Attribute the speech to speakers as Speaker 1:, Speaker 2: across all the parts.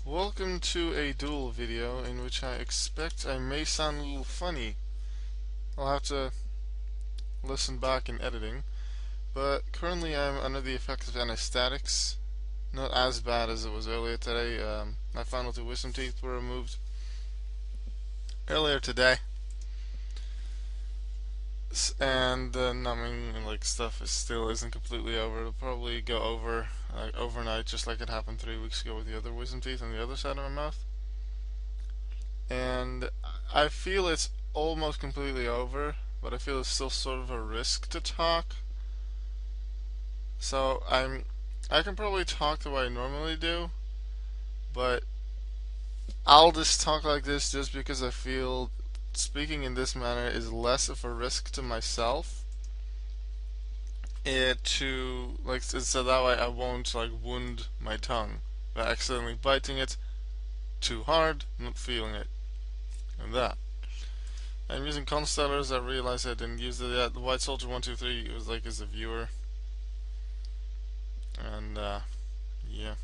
Speaker 1: Welcome to a Duel video in which I expect I may sound a little funny. I'll have to listen back in editing, but currently I'm under the effects of anesthetics. Not as bad as it was earlier today. My final two wisdom teeth were removed earlier today, and the numbing and stuff still isn't completely over. It'll probably go over overnight, just like it happened 3 weeks ago with the other wisdom teeth on the other side of my mouth. And I feel it's almost completely over, but I feel it's still sort of a risk to talk. So I can probably talk the way I normally do, but I'll just talk like this just because I feel speaking in this manner is less of a risk to myself. So that way I won't wound my tongue by accidentally biting it too hard, not feeling it, and that. I'm using Constellars. I realized I didn't use it yet. The WhiteSoldier123 was as a viewer, and yeah.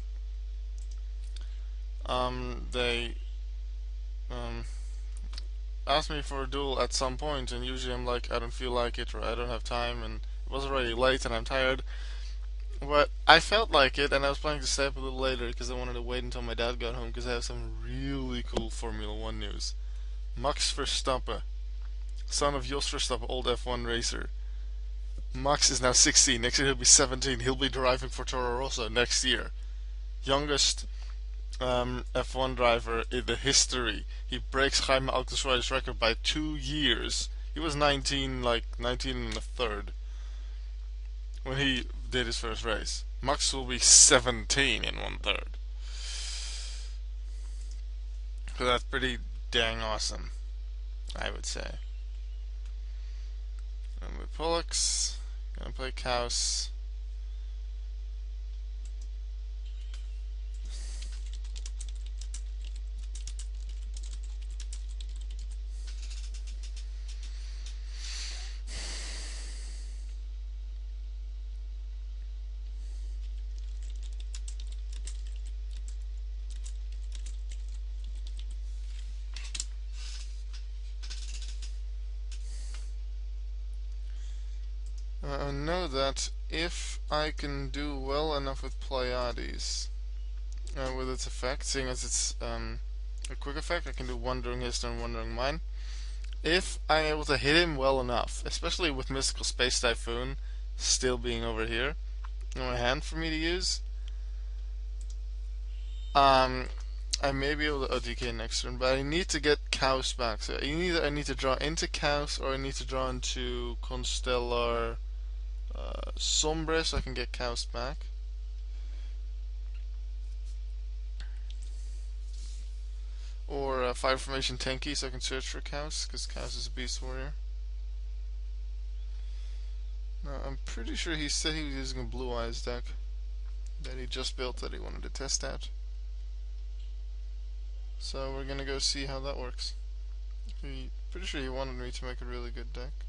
Speaker 1: They asked me for a duel at some point, and usually I'm like, I don't feel like it, or I don't have time, and it was already late, and I'm tired. But I felt like it, and I was planning to stay up a little later because I wanted to wait until my dad got home because I have some really cool Formula One news. Max Verstappen, son of Jos Verstappen, old F1 racer. Max is now 16. Next year he'll be 17. He'll be driving for Toro Rosso next year. Youngest F1 driver in the history. He breaks Jaime Altuve's record by 2 years. He was 19, 19 and a third when he did his first race. Max will be 17 and 1/3. So that's pretty dang awesome, I would say. And with Pollux, gonna play Kaus. I know that if I can do well enough with Pleiades, with its effect, seeing as it's a quick effect, I can do one during his turn, one during mine. If I'm able to hit him well enough, especially with Mystical Space Typhoon still being over here in my hand for me to use, I may be able to OTK next turn, but I need to get Kaus back. So either I need to draw into Kaus or I need to draw into Constellar Sombre so I can get Kaus back. Or Fire Formation Tenki so I can search for Kaus, because Kaus is a Beast Warrior. Now, I'm pretty sure he said he was using a Blue Eyes deck that he just built that he wanted to test out. So we're gonna go see how that works. Pretty sure he wanted me to make a really good deck.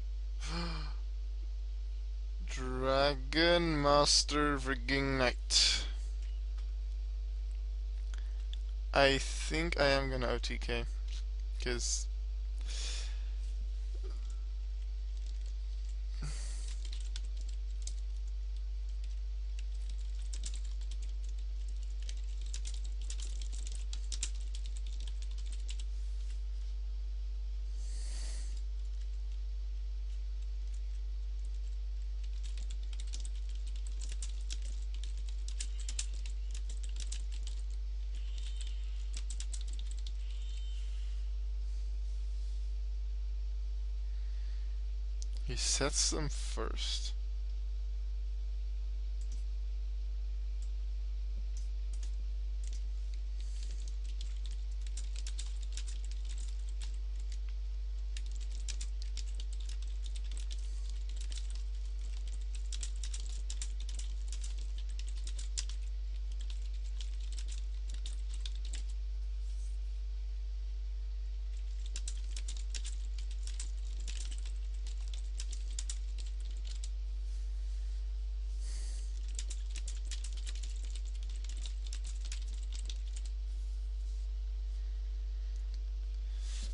Speaker 1: Dragon Master frigging Knight. I think I am gonna OTK, because he sets them first.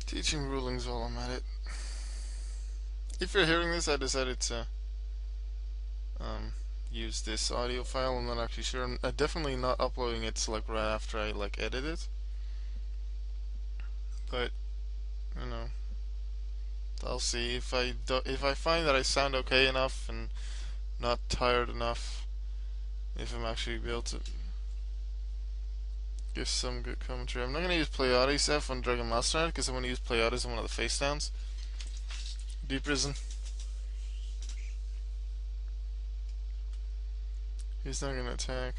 Speaker 1: Teaching rulings while I'm at it. If you're hearing this, I decided to um, use this audio file. I'm not actually sure. I'm definitely not uploading it to like right after I like edit it. But you know, I'll see if if I find that I sound okay enough and not tired enough. If I'm actually able to give some good commentary. I'm not gonna use Pleiades F on Dragon Master Knight because I want to use Pleiades on one of the face downs. Deep Prison. He's not gonna attack.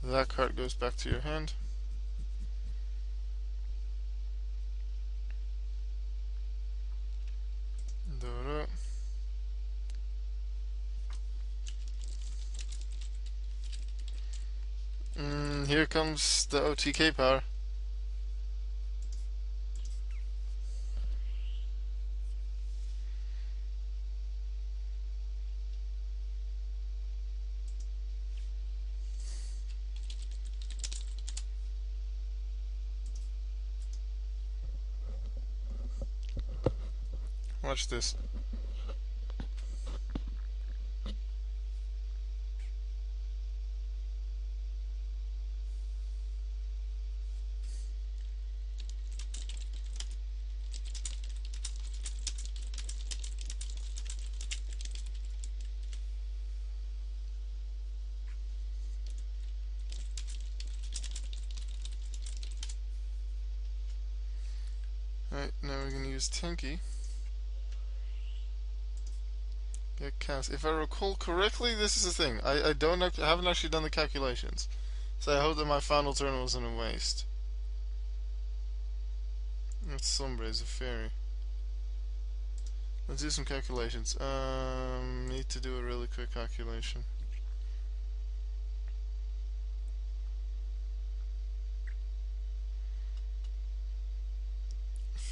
Speaker 1: That card goes back to your hand. Here comes the OTK power. Watch this. Alright, now we're gonna use Tinky. Get cast. If I recall correctly, this is the thing. I haven't actually done the calculations, so I hope that my final turn wasn't a waste. That's Sombre is a fairy. Let's do some calculations. Need to do a really quick calculation.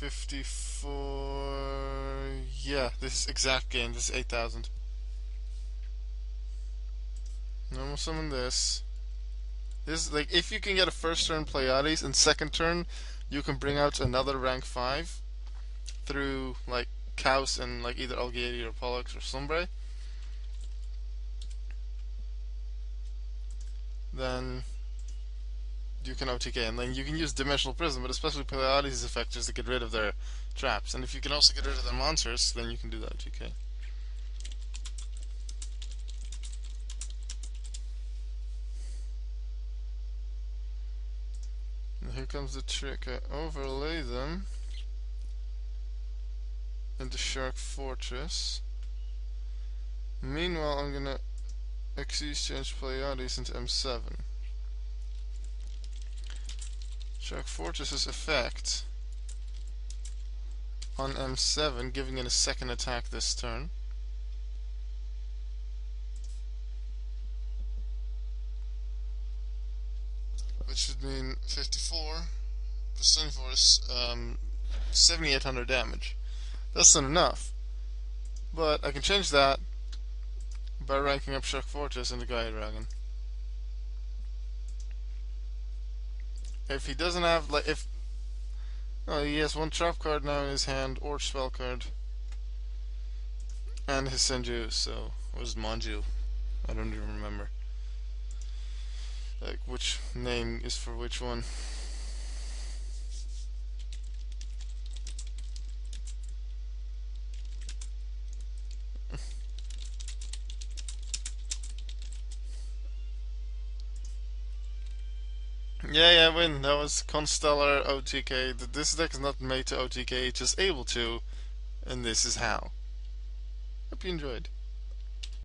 Speaker 1: $54. Yeah, this is exact gain. This is 8,000. Now we'll summon this. This is like if you can get a first turn Pleiades and second turn, you can bring out another rank 5 through like Chaos and like either Algaedi or Pollux or Sombre. Then you can OTK, and then you can use Dimensional Prism, but especially Pleiades' effect just to get rid of their traps. And if you can also get rid of their monsters, then you can do that OTK. And here comes the trick. I overlay them into Shark Fortress. Meanwhile, I'm gonna exchange Pleiades into M7. Shark Fortress's effect on M7, giving it a second attack this turn. Which should mean 54 plus 24 is 7,800 damage. That's not enough, but I can change that by ranking up Shark Fortress into Gaia Dragon. If he doesn't have, like, he has one trap card now in his hand, or spell card, and his Senju, so, or his Manju, I don't even remember, like, which name is for which one. Yeah, I win. That was Constellar OTK. This deck is not made to OTK, it's just able to, and this is how. Hope you enjoyed.